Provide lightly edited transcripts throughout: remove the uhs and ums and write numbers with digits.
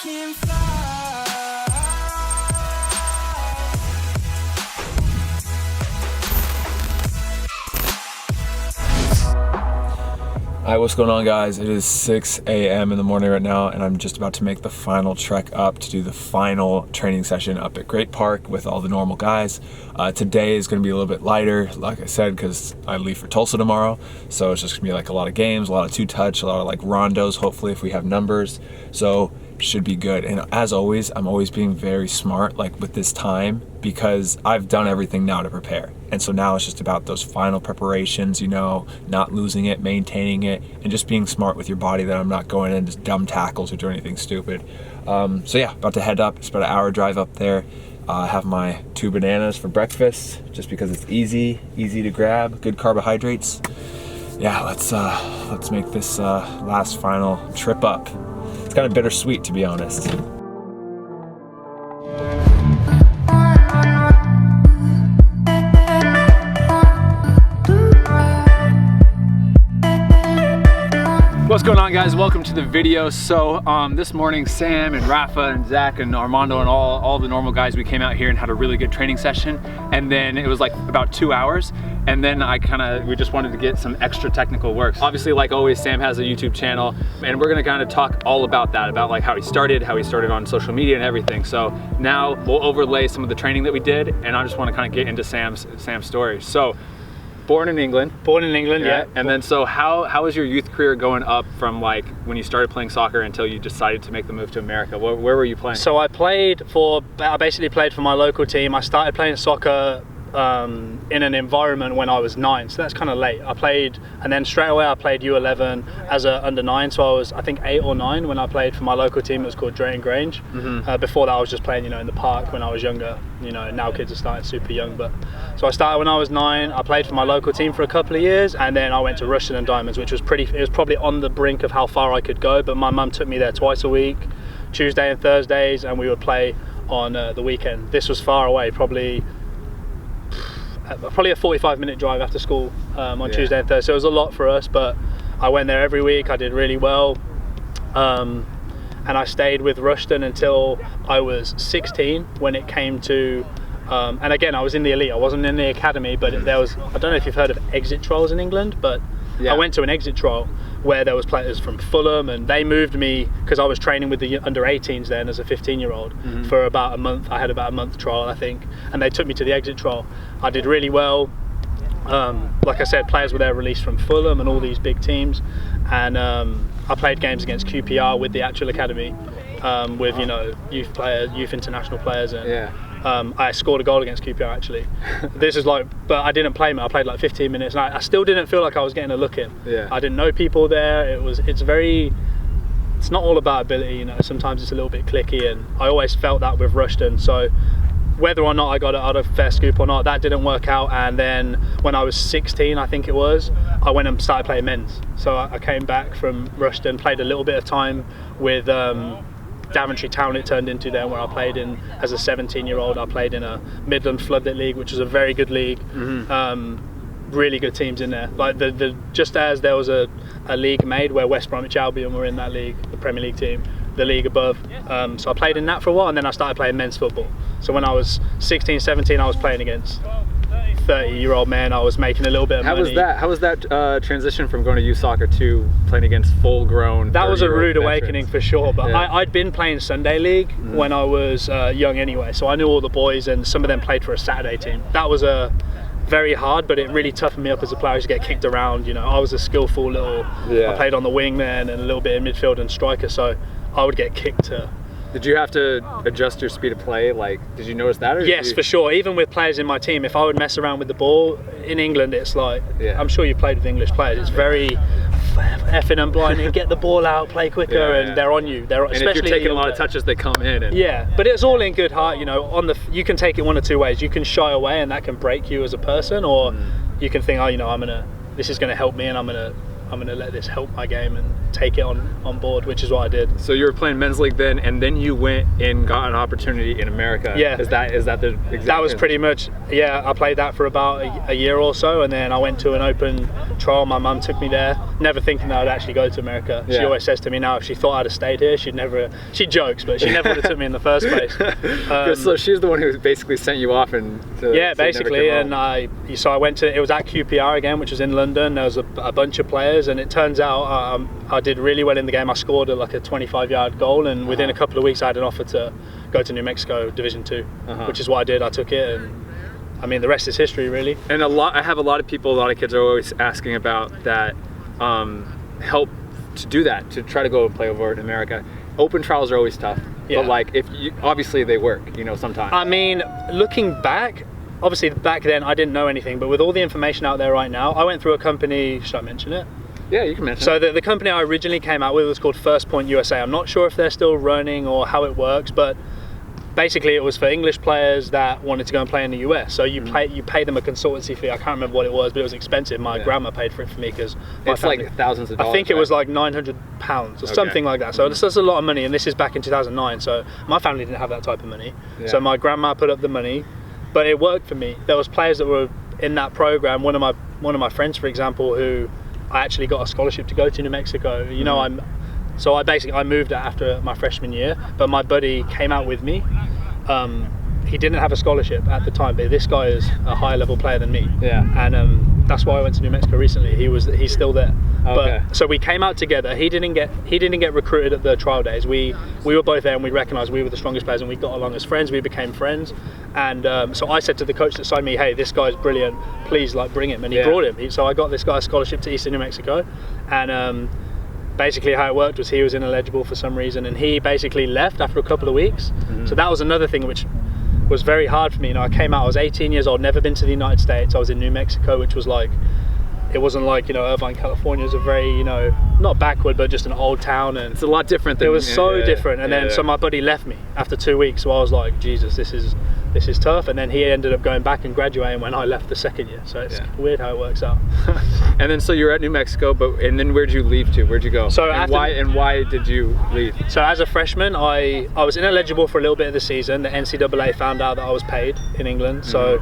can fly. Alright, what's going on, guys? It is 6 a.m. in the morning right now, and I'm just about to make the final trek up to do the final training session up at Great Park with all the normal guys. Today is going to be a little bit lighter, like I said, because I leave for Tulsa tomorrow. So it's just going to be like a lot of games, a lot of two-touch, a lot of like rondos, hopefully, if we have numbers. So should be good. And as always, I'm always being very smart like with this time, because I've done everything now to prepare. And so now it's just about those final preparations, you know, not losing it, maintaining it, and just being smart with your body, that I'm not going into dumb tackles or doing anything stupid. So yeah, about to head up. It's about an hour drive up there. I have my 2 bananas for breakfast, just because it's easy to grab, good carbohydrates. Yeah, let's make this last final trip up. It's kind of bittersweet, to be honest. What's going on, guys? Welcome to the video. So this morning, Sam and Rafa and Zach and Armando and all the normal guys, we came out here and had a really good training session, and then it was like about 2 hours, and then we just wanted to get some extra technical work. Obviously, like always, Sam has a YouTube channel, and we're gonna kind of talk all about that, about like how he started on social media and everything. So now we'll overlay some of the training that we did, and I just want to kind of get into Sam's story. So born in England, yeah. And then, so how was your youth career going up from like when you started playing soccer until you decided to make the move to America? Where were you playing? So I basically played for my local team. I started playing soccer in an environment when I was 9, so that's kind of late. I played, and then straight away I played U11 as a under 9, so I was, I think, 8 or 9 when I played for my local team. It was called Drayton Grange. Before that I was just playing, you know, in the park when I was younger. You know, now kids are starting super young, but so I started when I was 9. I played for my local team for a couple of years, and then I went to Rushden and Diamonds, which was it was probably on the brink of how far I could go, but my mum took me there twice a week, Tuesday and Thursdays, and we would play on the weekend. This was far away, probably a 45-minute drive after school on Tuesday and Thursday. So it was a lot for us, but I went there every week. I did really well, and I stayed with Rushden until I was 16, when it came to and again, I was in the elite. I wasn't in the academy, but there was, I don't know if you've heard of exit trials in England, but I went to an exit trial where there was players from Fulham, and they moved me because I was training with the under 18s then as a 15-year-old for about a month. I had about a month trial, I think, and they took me to the exit trial. I did really well. Like I said, players were there released from Fulham and all these big teams, and I played games against QPR with the actual academy, with, you know, youth international players, and I scored a goal against QPR actually. This is like, but I didn't play, I played like 15 minutes, and I still didn't feel like I was getting a look in. I didn't know people there. It's not all about ability, you know. Sometimes it's a little bit cliquey, and I always felt that with Rushden. So whether or not I got out of fair scoop or not, that didn't work out. And then when I was 16, I think it was, I went and started playing men's. So I came back from Rushden, played a little bit of time with Daventry Town, it turned into there, where I played in as a 17-year-old. I played in a Midland Floodlit League, which is a very good league. Really good teams in there. Like just as there was a league made where West Bromwich Albion were in that league, the Premier League team, the league above. So I played in that for a while, and then I started playing men's football. So when I was 16, 17, I was playing against 30-year-old men. I was making a little bit of money. How was that transition from going to youth soccer to playing against full-grown? That was a rude awakening for sure, but I'd been playing Sunday League when I was young anyway, so I knew all the boys, and some of them played for a Saturday team. That was very hard, but it really toughened me up as a player. I used to get kicked around, you know. I was a skillful little, I played on the wing then and a little bit in midfield and striker, so I would get kicked to. Did you have to adjust your speed of play? Like, did you notice that? Or yes, for sure. Even with players in my team, if I would mess around with the ball, in England it's like, I'm sure you played with English players, it's very effing and blinding, get the ball out, play quicker, and they're on you. And especially if you're taking a lot of touches, they come in. And but it's all in good heart, you know. You can take it one of two ways. You can shy away, and that can break you as a person, or you can think, oh, you know, this is gonna help me, and I'm gonna let this help my game and take it on board, which is what I did. So you were playing men's league then, and then you went and got an opportunity in America. Is that the exact? That was pretty much, I played that for about a year or so, and then I went to an open trial. My mum took me there. never thinking that I'd actually go to America. She Yeah. always says to me now, if she thought I'd have stayed here, she jokes, but she never would have took me in the first place. So she's the one who basically sent you off and yeah, basically, and I went to, it was at QPR again, which was in London. There was a bunch of players, and it turns out I did really well in the game. I scored like a 25-yard goal, and within a couple of weeks I had an offer to go to New Mexico Division 2, which is what I did. I took it, and I mean the rest is history, really. And I have a lot of people, a lot of kids are always asking about that, help to do that, to try to go and play over in America. Open trials are always tough, but like obviously they work, sometimes. I mean, looking back, obviously back then I didn't know anything, but with all the information out there right now, I went through a company, should I mention it? Yeah, you can mention so it. So the company I originally came out with was called First Point USA. I'm not sure if they're still running or how it works, but basically it was for English players that wanted to go and play in the US. So you pay them a consultancy fee. I can't remember what it was, but it was expensive. My grandma paid for it for me because it's like thousands of dollars. I think it was like £900 or something like that. So that's a lot of money, and this is back in 2009. So my family didn't have that type of money. Yeah. So my grandma put up the money, but it worked for me. There was players that were in that program. One of my friends, for example, who I actually got a scholarship to go to New Mexico. So I moved after my freshman year, but my buddy came out with me. He didn't have a scholarship at the time, but this guy is a higher level player than me. Yeah. And that's why I went to New Mexico recently. He's still there. Okay. But so we came out together. He didn't get recruited at the trial days. We were both there, and we recognised we were the strongest players, and we got along as friends. We became friends. And so I said to the coach that signed me, hey, this guy's brilliant, please bring him. And he brought him. So I got this guy a scholarship to Eastern New Mexico, and basically how it worked was he was ineligible for some reason, and he basically left after a couple of weeks. So that was another thing which was very hard for me. I came out, I was 18 years old, never been to the United States. I was in New Mexico, which was like, it wasn't like, Irvine, California is a very, not backward, but just an old town, and it's a lot different than, it was so different. And then so my buddy left me after 2 weeks, so I was like, Jesus, this is tough. And then he ended up going back and graduating when I left the second year. So it's weird how it works out. And then so you're at New Mexico, and then where'd you leave to? Where'd you go? So why did you leave? So as a freshman, I was ineligible for a little bit of the season. The NCAA found out that I was paid in England, so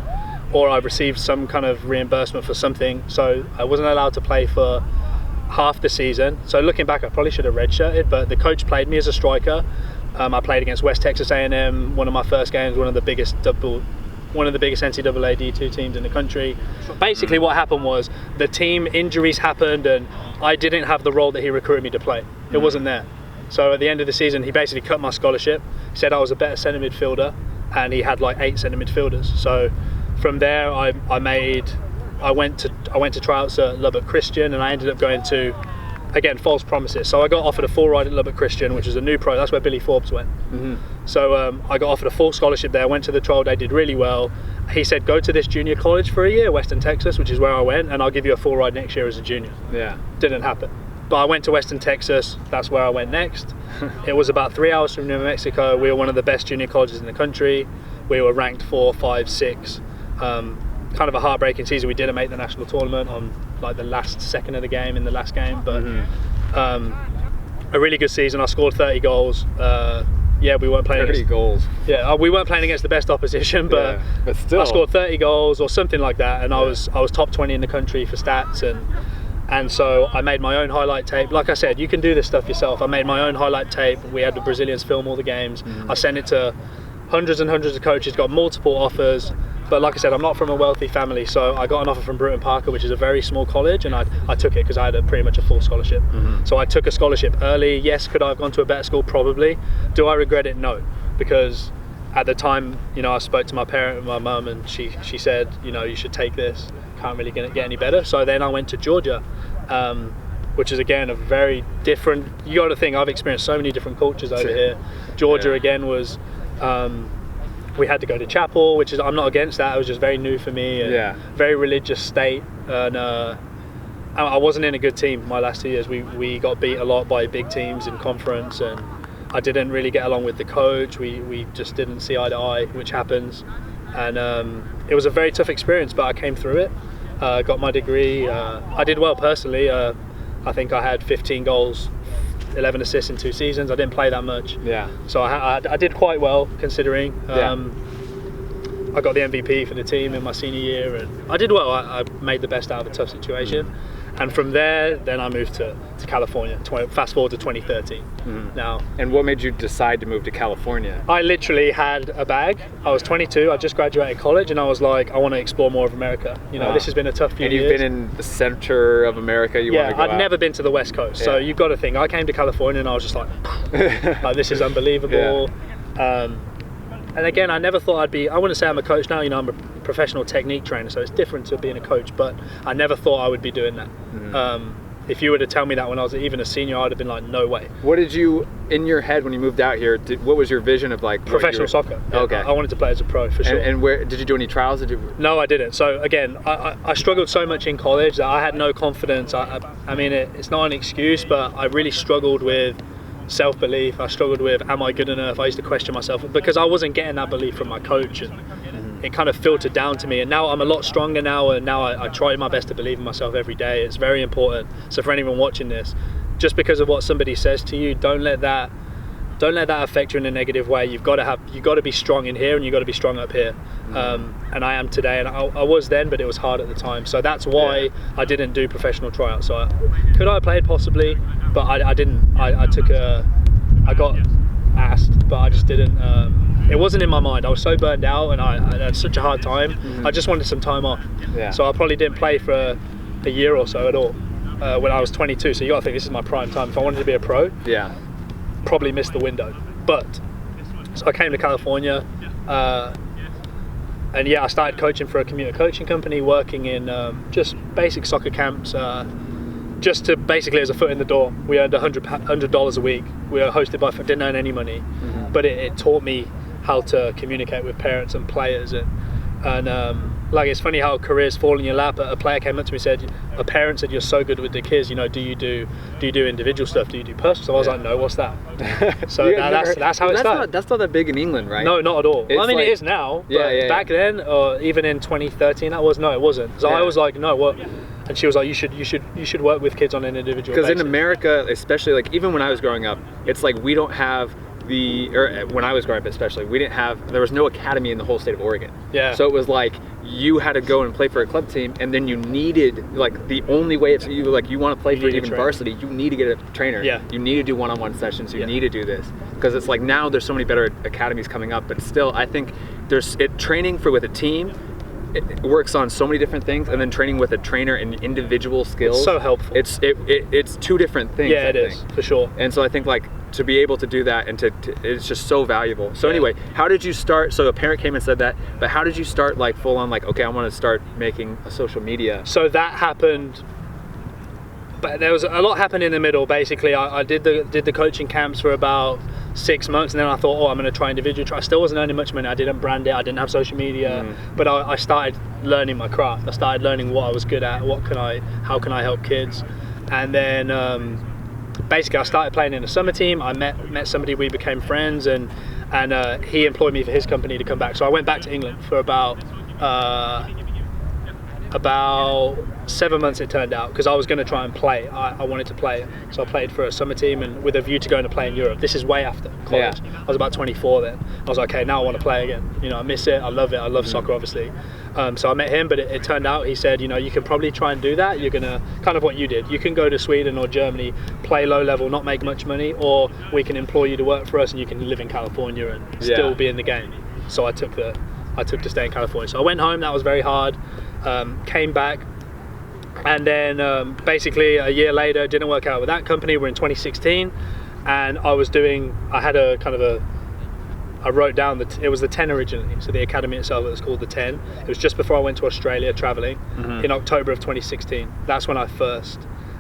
or I received some kind of reimbursement for something. So I wasn't allowed to play for half the season. So looking back, I probably should have redshirted, but the coach played me as a striker. I played against West Texas A&M, one of my first games, one of the biggest NCAA D2 teams in the country. Basically what happened was the team injuries happened, and I didn't have the role that he recruited me to play. It wasn't there. So at the end of the season, he basically cut my scholarship. He said I was a better centre midfielder, and he had like 8 centre midfielders. So from there, I went to tryouts at Lubbock Christian, and I ended up going to, again, false promises. So I got offered a full ride at Lubbock Christian, which is a new pro. That's where Billy Forbes went. So I got offered a full scholarship there. Went to the trial day, did really well. He said, go to this junior college for a year, Western Texas, which is where I went, and I'll give you a full ride next year as a junior. Yeah. Didn't happen. But I went to Western Texas. That's where I went next. It was about 3 hours from New Mexico. We were one of the best junior colleges in the country. We were ranked 4, 5, 6. Kind of a heartbreaking season. We didn't make the national tournament on like the last second of the game in the last game, but a really good season. I scored 30 goals. We weren't playing 30 goals. Yeah, we weren't playing against the best opposition, but still, I scored 30 goals or something like that, and I was top 20 in the country for stats, and so I made my own highlight tape. Like I said, you can do this stuff yourself. I made my own highlight tape. We had the Brazilians film all the games. I sent it to hundreds and hundreds of coaches, got multiple offers. But like I said, I'm not from a wealthy family, so I got an offer from Bruton Parker, which is a very small college, and I took it because I had pretty much a full scholarship. So I took a scholarship early. Yes, could I have gone to a better school? Probably. Do I regret it? No, because at the time, I spoke to my parent, my mum, and she said, you should take this. Can't really get any better. So then I went to Georgia, which is again a very different. You got to think, I've experienced so many different cultures over here. Georgia again was. We had to go to chapel, which is, I'm not against that, it was just very new for me, and very religious state, and I wasn't in a good team my last 2 years. We got beat a lot by big teams in conference, and I didn't really get along with the coach. We just didn't see eye to eye, which happens, and it was a very tough experience, but I came through it, got my degree. I did well personally. I think I had 15 goals, 11 assists in 2 seasons. I didn't play that much. So I did quite well considering. I got the MVP for the team in my senior year, and I did well. I made the best out of a tough situation. And from there, then I moved to California. Fast forward to 2013 now. And what made you decide to move to California? I literally had a bag. I was 22. I just graduated college, and I was like, I want to explore more of America. You know, this has been a tough few years. And you've been in the center of America. I'd never been to the West Coast, so you've got to think. I came to California, and I was just like, this is unbelievable. And again, I never thought I wouldn't say I'm a coach now, you know, I'm a professional technique trainer, so it's different to being a coach, but I never thought I would be doing that. If you were to tell me that when I was even a senior, I'd have been like, no way. What did you, in your head when you moved out here, what was your vision of like? Professional soccer. Yeah, okay. I wanted to play as a pro, for sure. And where, did you do any trials? No, I didn't. So again, I struggled so much in college that I had no confidence. I mean, it's not an excuse, but I really struggled with self-belief. I struggled with, am I good enough? I used to question myself because I wasn't getting that belief from my coach, and it kind of filtered down to me. And now I'm a lot stronger now, and now I try my best to believe in myself every day. It's very important. So for anyone watching this, just because of what somebody says to you, don't let that affect you in a negative way. You've got to be strong in here, and you've got to be strong up here. And I am today, and I was then, but it was hard at the time. So that's why I didn't do professional tryouts. So could I have played possibly, but I didn't. I got asked, but I just didn't. It wasn't in my mind. I was so burned out, and I had such a hard time. I just wanted some time off. So I probably didn't play for a year or so at all when I was 22. So you got to think this is my prime time. If I wanted to be a pro, probably missed the window. But so I came to California, and I started coaching for a commuter coaching company, working in just basic soccer camps, just to basically as a foot in the door. We earned $100 a week. We were hosted by, didn't earn any money, but it taught me how to communicate with parents and players, and like, it's funny how careers fall in your lap. A player came up to me and said, a parent said, you're so good with the kids, you know, do you do individual stuff, do you do personal? So I was like, no, what's that? So that's how it started. That's not that big in England, right? No, not at all. I mean, it is now, but back then, or even in 2013, it wasn't. So I was like, no, what? And she was like, you should work with kids on an individual basis. Because in America, especially, like even when I was growing up, it's like we don't have when I was growing up especially, there was no academy in the whole state of Oregon. So it was like you had to go and play for a club team, and then you needed, like, the only way if you want to play for even varsity, you need to get a trainer. You need to do one-on-one sessions. You need to do this, because it's like now there's so many better academies coming up, but still I think training with a team. It works on so many different things, and then training with a trainer and individual skills. It's so helpful. It's two different things. Yeah, it is, for sure. And so I think, like, to be able to do that, and it's just so valuable. So anyway, how did you start? So a parent came and said that, but how did you start, like, full on, like, okay, I want to start making a social media? So that happened, but there was a lot happened in the middle. Basically, I did the coaching camps for about 6 months, and then I thought, I'm going to try individual. I still wasn't earning much money. I didn't brand it. I didn't have social media, but I started learning my craft. I started learning what I was good at. How can I help kids? And then basically I started playing in a summer team. I met somebody. We became friends, and he employed me for his company to come back. So I went back to England for about 7 months, it turned out, because I was going to try and play. I wanted to play, so I played for a summer team, and with a view to going to play in Europe. This is way after college. I was about 24 then. I was like, okay, now I want to play again. You know, I miss it. I love it. I love soccer, obviously. So I met him, but it turned out, he said, you know, you can probably try and do that. You're going to, kind of what you did. You can go to Sweden or Germany, play low level, not make much money, or we can employ you to work for us, and you can live in California and still be in the game. So I took to stay in California. So I went home. That was very hard. Came back, and then basically a year later, didn't work out with that company. We're in 2016, and I wrote down that it was the 10 originally, so the academy itself was called the 10. It was just before I went to Australia traveling in October of 2016. That's when I first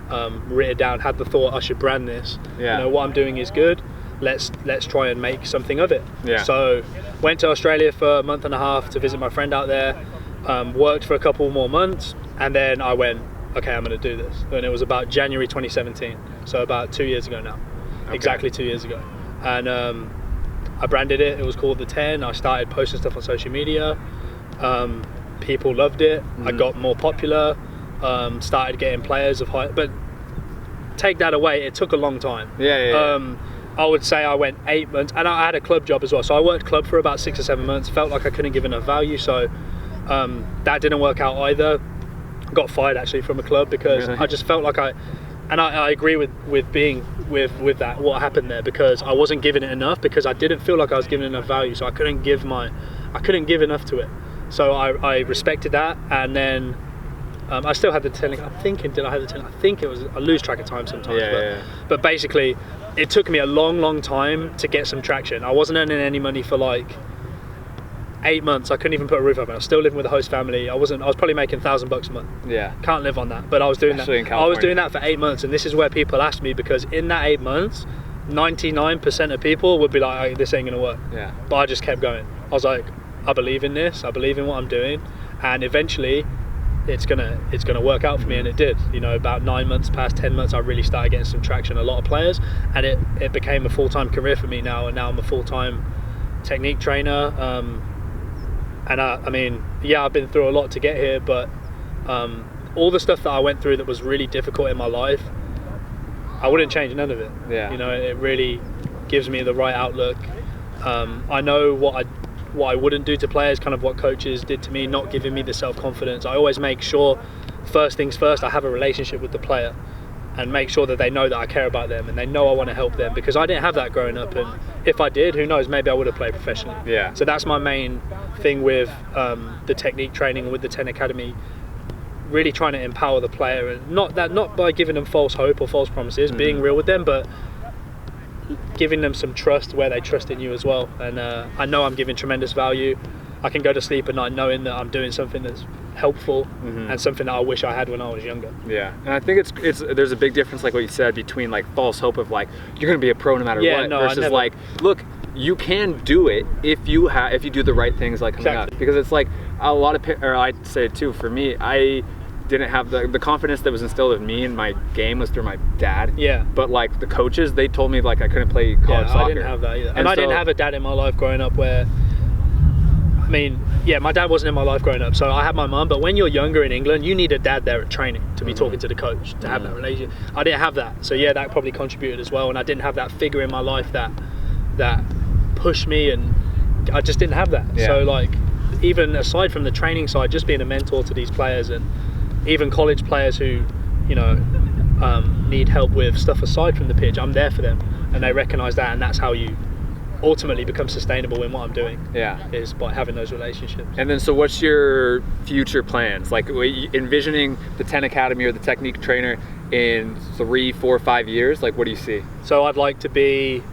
wrote it down, had the thought I should brand this. You know, what I'm doing is good. Let's try and make something of it. So went to Australia for a month and a half to visit my friend out there. Worked for a couple more months, and then I went, okay, I'm going to do this. And it was about January 2017, so about 2 years ago now. Exactly 2 years ago. And I branded it. It was called the 10. I started posting stuff on social media. People loved it. I got more popular. Started getting players of high, but take that away, it took a long time. I would say I went 8 months, and I had a club job as well. So I worked club for about 6 or 7 months. Felt like I couldn't give enough value, so that didn't work out either. got fired actually from a club because I just felt like I agree with being with that, what happened there, because I wasn't giving it enough, because I didn't feel like I was giving enough value, so I couldn't give enough to it. So I respected that, and then I still had the telling. I'm thinking, did I have the telling? I think it was. I lose track of time sometimes. But basically, it took me a long time to get some traction. I wasn't earning any money for like 8 months. I couldn't even put a roof over it. I was still living with a host family. I was probably making $1,000 a month. Yeah. Can't live on that. But I was doing Especially that. I was doing that for 8 months, and this is where people ask me, because in that 8 months, 99% of people would be like, oh, this ain't gonna work. Yeah. But I just kept going. I was like, I believe in this. I believe in what I'm doing, and eventually, it's gonna work out for me, and it did. You know, about 9 months past, 10 months, I really started getting some traction. A lot of players, and it became a full-time career for me now. And now I'm a full-time technique trainer. And I mean, yeah, I've been through a lot to get here, but all the stuff that I went through that was really difficult in my life, I wouldn't change none of it. Yeah. You know, it really gives me the right outlook. I know what I wouldn't do to players, kind of what coaches did to me, not giving me the self-confidence. I always make sure, first things first, I have a relationship with the player and make sure that they know that I care about them and they know I want to help them, because I didn't have that growing up, and if I did, who knows, maybe I would have played professionally. Yeah. So that's my main thing with the technique training and with the 10 Academy, really trying to empower the player, and not by giving them false hope or false promises, being real with them, but giving them some trust where they trust in you as well. And I know I'm giving tremendous value. I can go to sleep at night knowing that I'm doing something that's helpful and something that I wish I had when I was younger. Yeah, and I think there's a big difference, like what you said, between like false hope of like you're going to be a pro no matter what, versus like, look, you can do it if you do the right things, like coming up. Because it's like a lot of, or I'd say too, for me, I didn't have the confidence that was instilled in me in my game was through my dad. Yeah. But like the coaches, they told me like I couldn't play college soccer. I didn't have that either. And I didn't have a dad in my life growing up where, I mean, yeah, my dad wasn't in my life growing up, so I had my mum, but when you're younger in England, you need a dad there at training to be talking to the coach, to have that relationship. I didn't have that, so yeah, that probably contributed as well, and I didn't have that figure in my life that pushed me, and I just didn't have that. Yeah. So like, even aside from the training side, just being a mentor to these players, and even college players who, you know, need help with stuff aside from the pitch, I'm there for them, and they recognise that, and that's how you ultimately become sustainable in what I'm doing. Yeah, is by having those relationships. And then, so what's your future plans? Like envisioning the 10 Academy or the technique trainer in 3, 4, 5 years? Like, what do you see? So I'd like to be,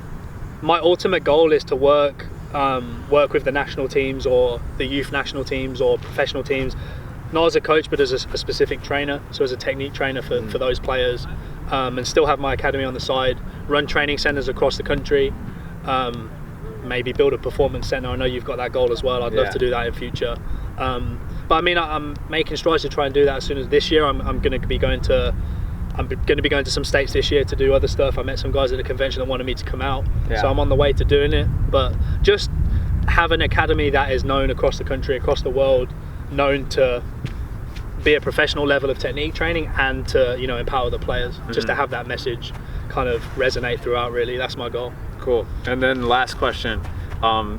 my ultimate goal is to work with the national teams or the youth national teams or professional teams, not as a coach but as a specific trainer, so as a technique trainer for those players, and still have my academy on the side, run training centres across the country, maybe build a performance centre. I know you've got that goal as well. I'd love to do that in future. But I mean, I'm making strides to try and do that as soon as this year. I'm going to be going to some states this year to do other stuff. I met some guys at the convention that wanted me to come out, so I'm on the way to doing it. But just have an academy that is known across the country, across the world, known to be a professional level of technique training and to, you know, empower the players, just to have that message kind of resonate throughout. Really, that's my goal. Cool. And then last question,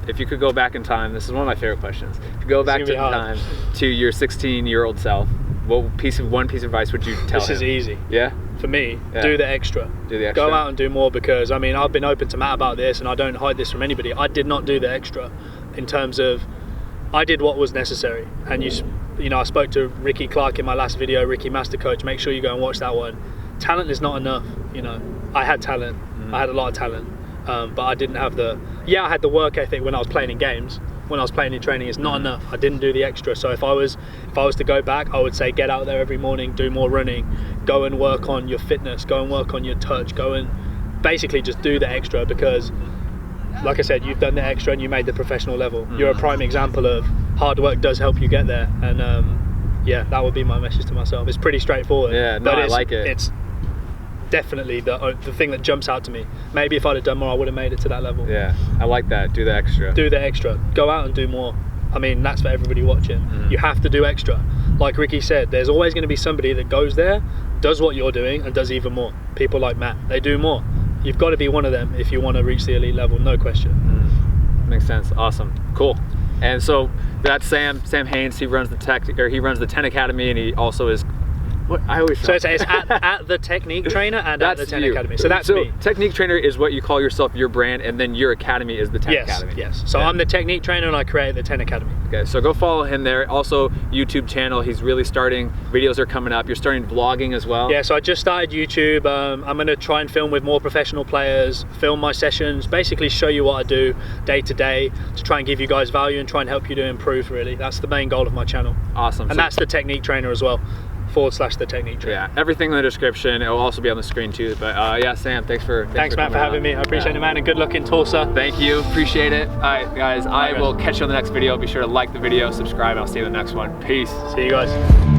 if you could go back in time, this is one of my favorite questions. If you could go back in time to your 16-year-old self, what one piece of advice would you tell him? This is easy. Yeah? For me, do the extra. Do the extra. Go out and do more, because I mean, I've been open to Matt about this, and I don't hide this from anybody. I did not do the extra in terms of, I did what was necessary. And you know, I spoke to Ricky Clark in my last video, Ricky Master Coach. Make sure you go and watch that one. Talent is not enough. You know, I had talent. I had a lot of talent. But I didn't have I had the work ethic when I was playing in games. When I was playing in training, it's not enough. I didn't do the extra. So if I was to go back, I would say get out there every morning, do more running, go and work on your fitness, go and work on your touch, go and basically just do the extra, because like I said, you've done the extra and you made the professional level. You're a prime example of hard work does help you get there. And yeah, that would be my message to myself. It's pretty straightforward. Yeah, no, I like it. It's definitely the thing that jumps out to me. Maybe if I'd have done more, I would have made it to that level. Yeah, I like that. Do the extra. Do the extra. Go out and do more. I mean, that's for everybody watching. You have to do extra. Like Ricky said, there's always going to be somebody that goes there, does what you're doing, and does even more. People like Matt, they do more. You've got to be one of them if you want to reach the elite level, no question. Makes sense. Awesome. Cool. And so that's Sam Haynes. He runs the the 10 Academy, and he also is. What I always so it's at the Technique Trainer and at the 10 Academy. So that's me. Technique Trainer is what you call yourself, your brand, and then your academy is the 10 Academy. Yes. So I'm the Technique Trainer and I create the 10 Academy. Okay, so go follow him there. Also, YouTube channel. He's really starting. Videos are coming up. You're starting vlogging as well. Yeah. So I just started YouTube. I'm going to try and film with more professional players. Film my sessions. Basically, show you what I do day to day to try and give you guys value and try and help you to improve. Really, that's the main goal of my channel. Awesome. And that's the Technique Trainer as well. / the Technique Trainer. Yeah, everything in the description. It will also be on the screen too. But yeah, Sam, thanks Matt for having me. I appreciate it, man, and good luck in Tulsa. Thank you, appreciate it. All right, guys, I will catch you on the next video. Be sure to like the video, subscribe, and I'll see you in the next one. Peace. See you guys.